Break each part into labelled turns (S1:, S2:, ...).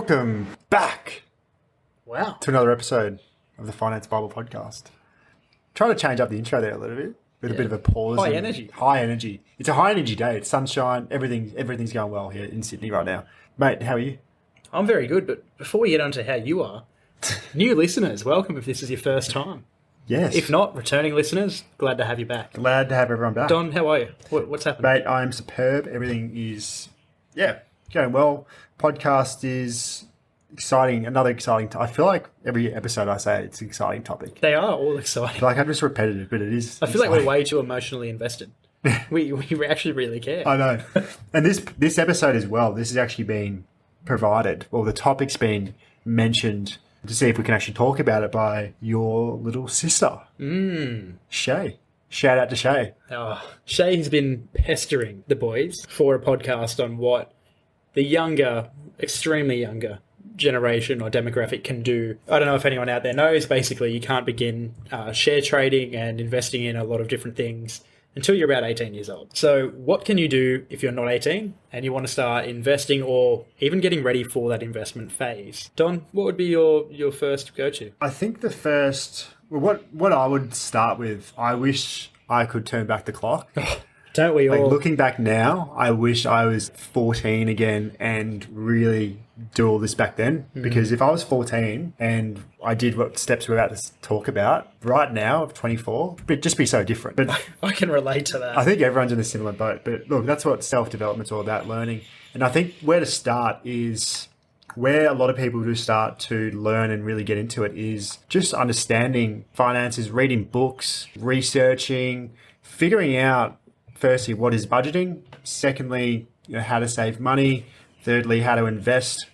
S1: Welcome back
S2: Wow.
S1: to another episode of the Finance Bible Podcast. Trying to change up the intro there a little bit with a bit of a pause.
S2: High energy.
S1: High energy. It's a high energy day. It's sunshine. Everything's going well here in Sydney right now. Mate, how are you?
S2: I'm very good, but before we get on to how you are, new listeners, welcome if this is your first time.
S1: Yes.
S2: If not, returning listeners, glad to have you back.
S1: Glad to have everyone back.
S2: Don, how are you? What's happening?
S1: Mate, I'm superb. Everything is, going well. Podcast is exciting. Another exciting. I feel like every episode I say it's an exciting topic.
S2: They are all
S1: I
S2: exciting.
S1: feel like I'm just repetitive, but it is.
S2: I feel like we're way too emotionally invested. we actually really care.
S1: I know. And this episode as well, this has actually been provided, or the topic's been mentioned to see if we can actually talk about it by your little sister, Shay. Shout out to Shay.
S2: Shay's been pestering the boys for a podcast on what the younger, extremely younger generation or demographic can do. I don't know if anyone out there knows, basically you can't begin share trading and investing in a lot of different things until you're about 18 years old. So what can you do if you're not 18 and you want to start investing or even getting ready for that investment phase? Don, what would be your first go-to?
S1: I think the first, what I would start with, I wish I could turn back the clock.
S2: Don't we all?
S1: Like looking back now, I wish I was 14 again and really do all this back then. Because if I was 14 and I did what steps we're about to talk about right now, of 24, it'd just be so different. But
S2: I can relate to that.
S1: I think everyone's in a similar boat. But look, that's what self-development's all about, learning. And I think where to start is where a lot of people do start to learn and really get into it is just understanding finances, reading books, researching, figuring out, firstly, what is budgeting? Secondly, how to save money. Thirdly, how to invest.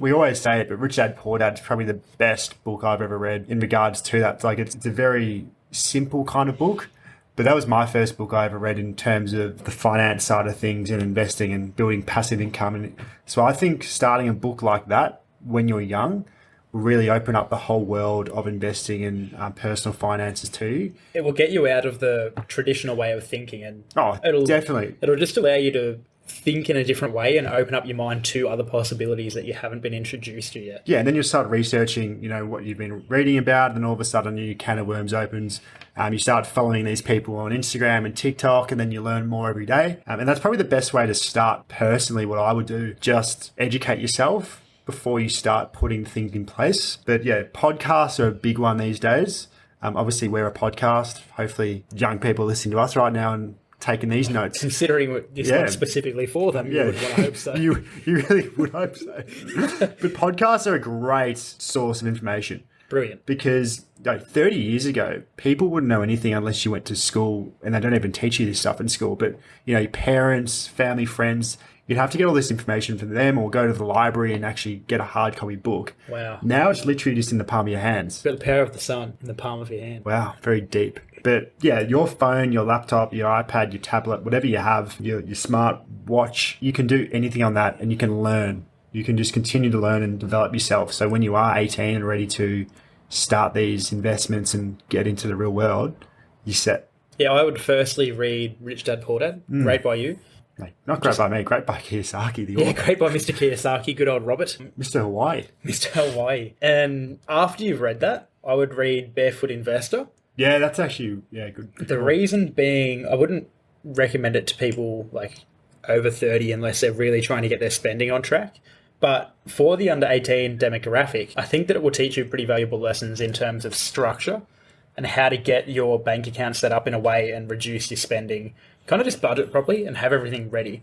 S1: We always say it, but Rich Dad Poor Dad is probably the best book I've ever read in regards to that. It's a very simple kind of book, but that was my first book I ever read in terms of the finance side of things and investing and building passive income. And so I think starting a book like that when you're young will really open up the whole world of investing in personal finances to you.
S2: It will get you out of the traditional way of thinking, and
S1: definitely.
S2: It'll just allow you to think in a different way and open up your mind to other possibilities that you haven't been introduced to yet.
S1: Yeah, and then you'll start researching, what you've been reading about, and all of a sudden a new can of worms opens. You start following these people on Instagram and TikTok, and then you learn more every day. And that's probably the best way to start personally, what I would do. Just educate yourself before you start putting things in place. But yeah, podcasts are a big one these days. Obviously, we're a podcast. Hopefully, young people listening to us right now and taking these notes.
S2: Considering it's not specifically for them, you would want to hope so.
S1: you really would hope so. But podcasts are a great source of information.
S2: Brilliant.
S1: Because 30 years ago, people wouldn't know anything unless you went to school, and they don't even teach you this stuff in school. But, your parents, family, friends, you'd have to get all this information from them or go to the library and actually get a hard copy book.
S2: Wow.
S1: Now it's literally just in the palm of your hands.
S2: Got the power of the sun in the palm of your hand.
S1: Wow, very deep. But yeah, your phone, your laptop, your iPad, your tablet, whatever you have, your smart watch, you can do anything on that and you can learn. You can just continue to learn and develop yourself. So when you are 18 and ready to start these investments and get into the real world, you're set.
S2: Yeah, I would firstly read Rich Dad Poor Dad, great by you.
S1: Not great by me, great by Kiyosaki, the author.
S2: Great by Mr. Kiyosaki, good old Robert.
S1: Mr. Hawaii.
S2: Mr. Hawaii. And after you've read that, I would read Barefoot Investor.
S1: Yeah, that's actually, good.
S2: The reason being, I wouldn't recommend it to people over 30 unless they're really trying to get their spending on track. But for the under 18 demographic, I think that it will teach you pretty valuable lessons in terms of structure and how to get your bank account set up in a way and reduce your spending. Kind of just budget properly and have everything ready.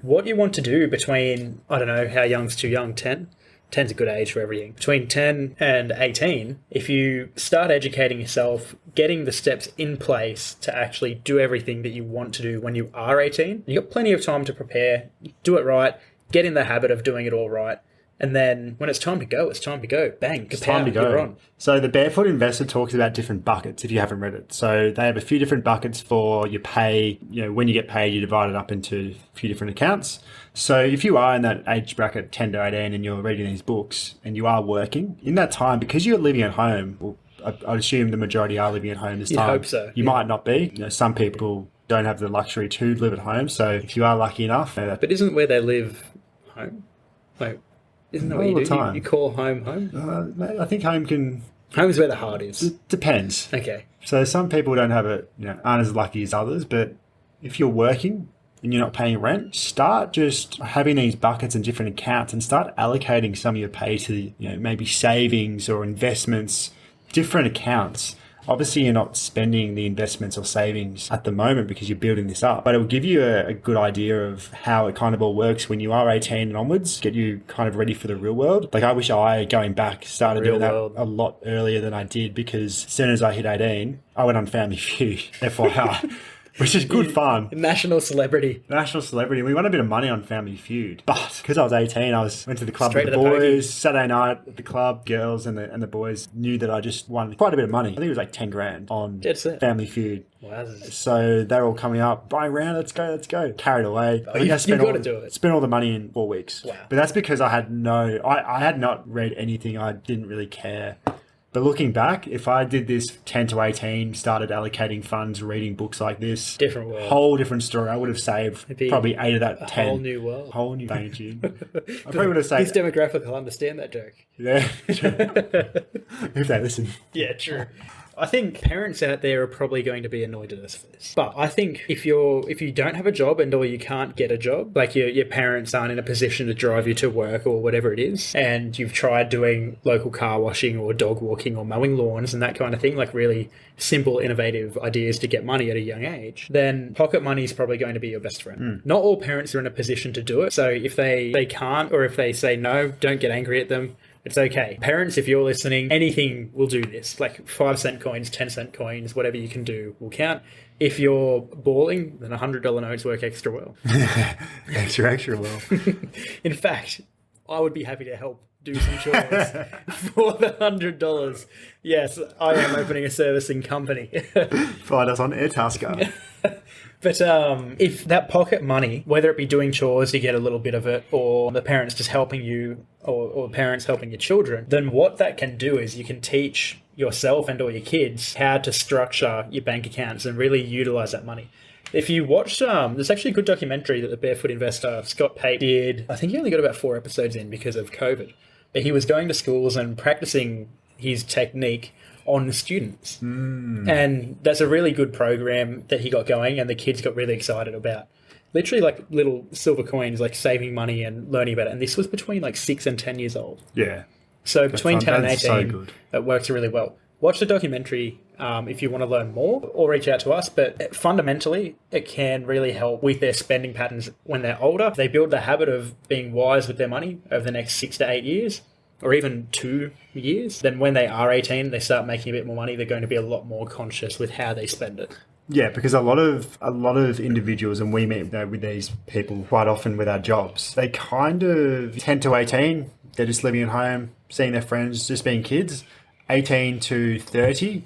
S2: What you want to do between, I don't know, how young's too young, 10? 10's a good age for everything. Between 10 and 18, if you start educating yourself, getting the steps in place to actually do everything that you want to do when you are 18, you've got plenty of time to prepare, do it right, get in the habit of doing it all right. And then when it's time to go, it's time to go. Bang,
S1: it's time to go. You're on. So the Barefoot Investor talks about different buckets if you haven't read it. So they have a few different buckets for your pay. When you get paid, you divide it up into a few different accounts. So if you are in that age bracket 10 to 18 and you're reading these books and you are working, in that time, because you're living at home, well, I'd assume the majority are living at home this time.
S2: I hope so.
S1: You might not be. Some people don't have the luxury to live at home. So if you are lucky enough.
S2: But isn't where they live home? Isn't that
S1: All
S2: what you
S1: the
S2: do?
S1: time.
S2: You call home?
S1: I think home can...
S2: Home's where the heart is.
S1: It depends.
S2: Okay.
S1: So some people don't have it, aren't as lucky as others, but if you're working and you're not paying rent, start just having these buckets and different accounts and start allocating some of your pay to, maybe savings or investments, different accounts. Obviously, you're not spending the investments or savings at the moment because you're building this up, but it will give you a good idea of how it kind of all works when you are 18 and onwards, get you kind of ready for the real world. Like I wish I, going back, started doing that a lot earlier than I did, because as soon as I hit 18, I went on Family Feud, FYI. Which is good fun.
S2: National celebrity.
S1: We won a bit of money on Family Feud. But because I was 18, went to the club
S2: Straight
S1: with the
S2: to the
S1: boys. Saturday night at the club, girls and the boys knew that I just won quite a bit of money. I think it was like 10 grand on Family Feud.
S2: Wow.
S1: So they're all coming up, buying round, let's go. Carried away.
S2: Oh, you've got to do it.
S1: Spent all the money in 4 weeks.
S2: Wow.
S1: But that's because I had not read anything. I didn't really care. But looking back, if I did this 10 to 18, started allocating funds, reading books like this,
S2: different world,
S1: whole different story. I would have saved probably 8 of that 10.
S2: Whole new world.
S1: Whole new, thank you. I probably would have saved...
S2: This demographic will understand that joke.
S1: Yeah. If they listen.
S2: Yeah, true. I think parents out there are probably going to be annoyed at us for this. But I think if you don't have a job or you can't get a job, like your parents aren't in a position to drive you to work or whatever it is, and you've tried doing local car washing or dog walking or mowing lawns and that kind of thing, like really simple, innovative ideas to get money at a young age, then pocket money is probably going to be your best friend. Not all parents are in a position to do it. So if they can't, or if they say no, don't get angry at them. It's okay. Parents, if you're listening, anything will do this. Like 5-cent coins, 10-cent coins, whatever you can do will count. If you're balling, then $100 notes work extra well.
S1: extra well.
S2: In fact, I would be happy to help do some chores for the $100. Yes, I am opening a servicing company.
S1: Find us on Airtasker.
S2: But if that pocket money, whether it be doing chores, you get a little bit of it, or the parents just helping you, or parents helping your children, then what that can do is you can teach yourself and or your kids how to structure your bank accounts and really utilize that money. If you watch, there's actually a good documentary that the Barefoot investor Scott Pape did. I think he only got about 4 episodes in because of COVID. But he was going to schools and practicing his technique on students. And that's a really good program that he got going and the kids got really excited about. Literally like little silver coins, like saving money and learning about it. And this was between like 6 and 10 years old.
S1: Yeah.
S2: So between 10 and 18,
S1: so
S2: it works really well. Watch the documentary if you want to learn more, or reach out to us. But fundamentally, it can really help with their spending patterns when they're older. If they build the habit of being wise with their money over the next 6 to 8 years, or even 2 years, then when they are 18, they start making a bit more money. They're going to be a lot more conscious with how they spend it.
S1: Yeah, because a lot of individuals, and we meet with these people quite often with our jobs, they kind of 10 to 18, they're just living at home, seeing their friends, just being kids. 18 to 30,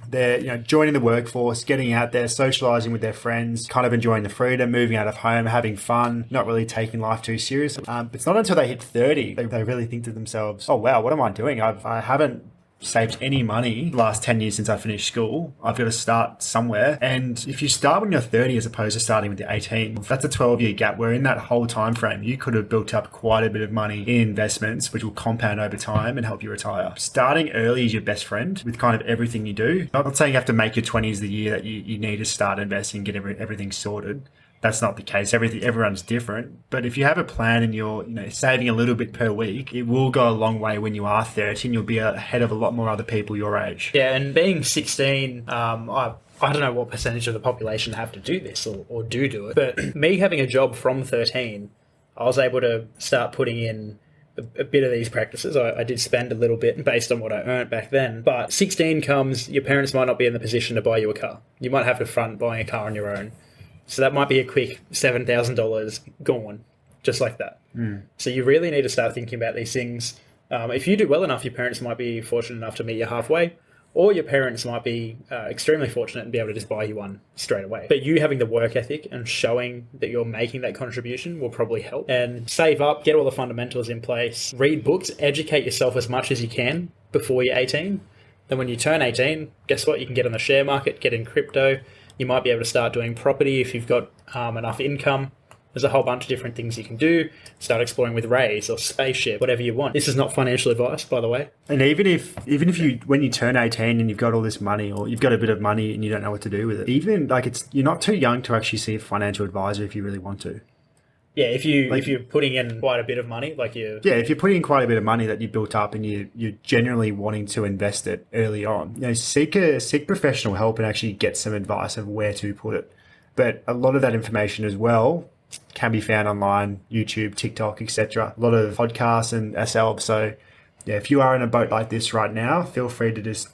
S1: they're joining the workforce, getting out there, socializing with their friends, kind of enjoying the freedom, moving out of home, having fun, not really taking life too serious. It's not until they hit 30 they really think to themselves, oh wow, what am I doing? I haven't saved any money the last 10 years since I finished school. I've got to start somewhere. And if you start when you're 30 as opposed to starting with the 18, that's a 12-year gap where in that whole time frame you could have built up quite a bit of money in investments which will compound over time and help you retire. Starting early is your best friend with kind of everything you do. I'm not saying you have to make your 20s the year that you need to start investing, get everything sorted. That's not the case. Everyone's different. But if you have a plan and you're saving a little bit per week, it will go a long way when you are 30 and you'll be ahead of a lot more other people your age.
S2: Yeah, and being 16, I don't know what percentage of the population have to do this or do it. But me having a job from 13, I was able to start putting in a bit of these practices. I did spend a little bit based on what I earned back then. But 16 comes, your parents might not be in the position to buy you a car. You might have to front buying a car on your own. So that might be a quick $7,000 gone, just like that. So you really need to start thinking about these things. If you do well enough, your parents might be fortunate enough to meet you halfway, or your parents might be extremely fortunate and be able to just buy you one straight away. But you having the work ethic and showing that you're making that contribution will probably help. And save up, get all the fundamentals in place, read books, educate yourself as much as you can before you're 18. Then when you turn 18, guess what? You can get on the share market, get in crypto. You might be able to start doing property if you've got enough income. There's a whole bunch of different things you can do. Start exploring with Raise or Spaceship, whatever you want. This is not financial advice, by the way.
S1: And even if you, when you turn 18 and you've got all this money, or you've got a bit of money and you don't know what to do with it, even like you're not too young to actually see a financial advisor if you really want to.
S2: Yeah, if you're putting in quite a bit of money,
S1: if you're putting in quite a bit of money that you built up and you're generally wanting to invest it early on, seek professional help and actually get some advice of where to put it. But a lot of that information as well can be found online, YouTube, TikTok, etc. A lot of podcasts and ourselves. So yeah, if you are in a boat like this right now, feel free to just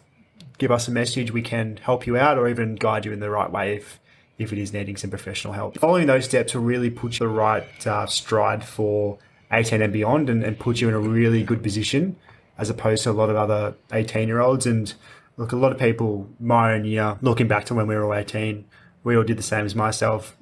S1: give us a message. We can help you out or even guide you in the right way if it is needing some professional help. Following those steps will really put you the right stride for 18 and beyond and put you in a really good position as opposed to a lot of other 18-year-olds. And look, a lot of people my own year, looking back to when we were all 18, we all did the same as myself.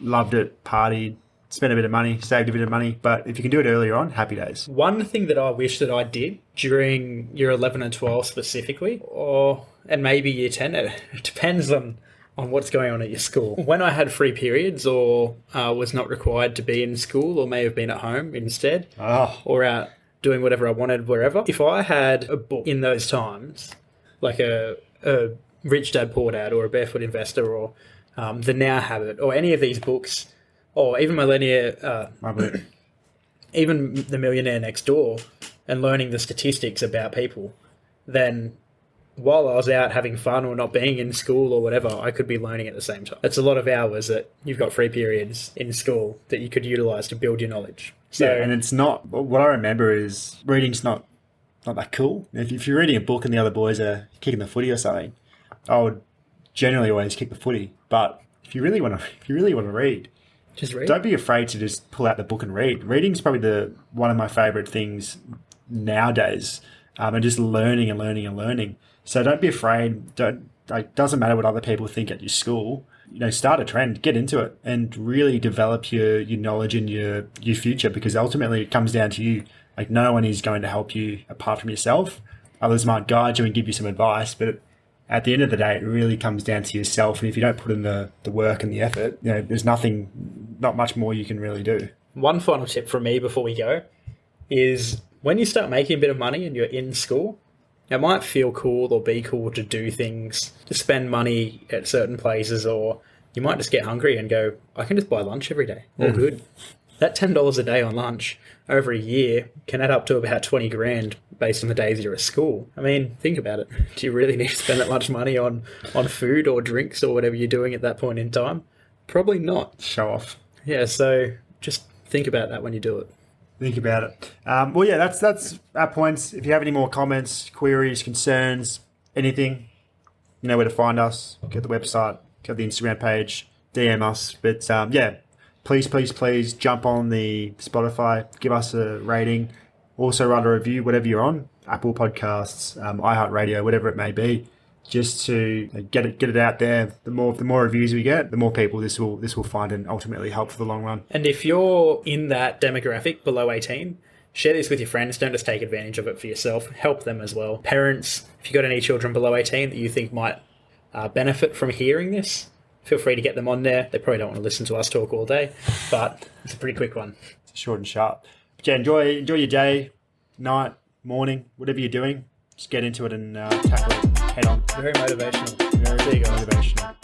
S1: Loved it, partied, spent a bit of money, saved a bit of money. But if you can do it earlier on, happy days.
S2: One thing that I wish that I did during year 11 and 12 specifically, and maybe year 10, it depends on what's going on at your school. When I had free periods or was not required to be in school or may have been at home instead or out doing whatever I wanted wherever, if I had a book in those times, like a Rich Dad Poor Dad or a Barefoot Investor or The Now Habit or any of these books, or even even The Millionaire Next Door, and learning the statistics about people, then while I was out having fun or not being in school or whatever, I could be learning at the same time. It's a lot of hours that you've got free periods in school that you could utilise to build your knowledge. So,
S1: yeah, and it's not, what I remember is reading's not that cool. If you're reading a book and the other boys are kicking the footy or something, I would generally always kick the footy. But if you really want to read,
S2: just read.
S1: Don't be afraid to just pull out the book and read. Reading's probably one of my favourite things nowadays, and just learning and learning and learning. So don't be afraid. Doesn't matter what other people think at your school. Start a trend, get into it, and really develop your knowledge and your future. Because ultimately, it comes down to you. Like, no one is going to help you apart from yourself. Others might guide you and give you some advice, but at the end of the day, it really comes down to yourself. And if you don't put in the work and the effort, there's not much more you can really do.
S2: One final tip from me before we go is when you start making a bit of money and you're in school, it might feel cool or be cool to do things, to spend money at certain places, or you might just get hungry and go, I can just buy lunch every day. All good. That $10 a day on lunch over a year can add up to about 20 grand based on the days you're at school. I mean, think about it. Do you really need to spend that much money on food or drinks or whatever you're doing at that point in time? Probably not.
S1: Show off.
S2: Yeah, so just think about that when you do it.
S1: Think about it. Well, yeah, that's our points. If you have any more comments, queries, concerns, anything, you know where to find us. Get the website, get the Instagram page, DM us. But yeah, please jump on the Spotify, give us a rating. Also write a review, whatever you're on, Apple Podcasts, iHeartRadio, whatever it may be, just to get it out there. The more reviews we get, the more people this will find and ultimately help for the long run.
S2: And if you're in that demographic below 18, share this with your friends. Don't just take advantage of it for yourself. Help them as well. Parents, if you've got any children below 18 that you think might benefit from hearing this, feel free to get them on there. They probably don't want to listen to us talk all day, but it's a pretty quick one.
S1: It's short and sharp. But yeah, enjoy your day, night, morning, whatever you're doing. Just get into it and tackle it head on.
S2: Very motivational.
S1: Very motivational.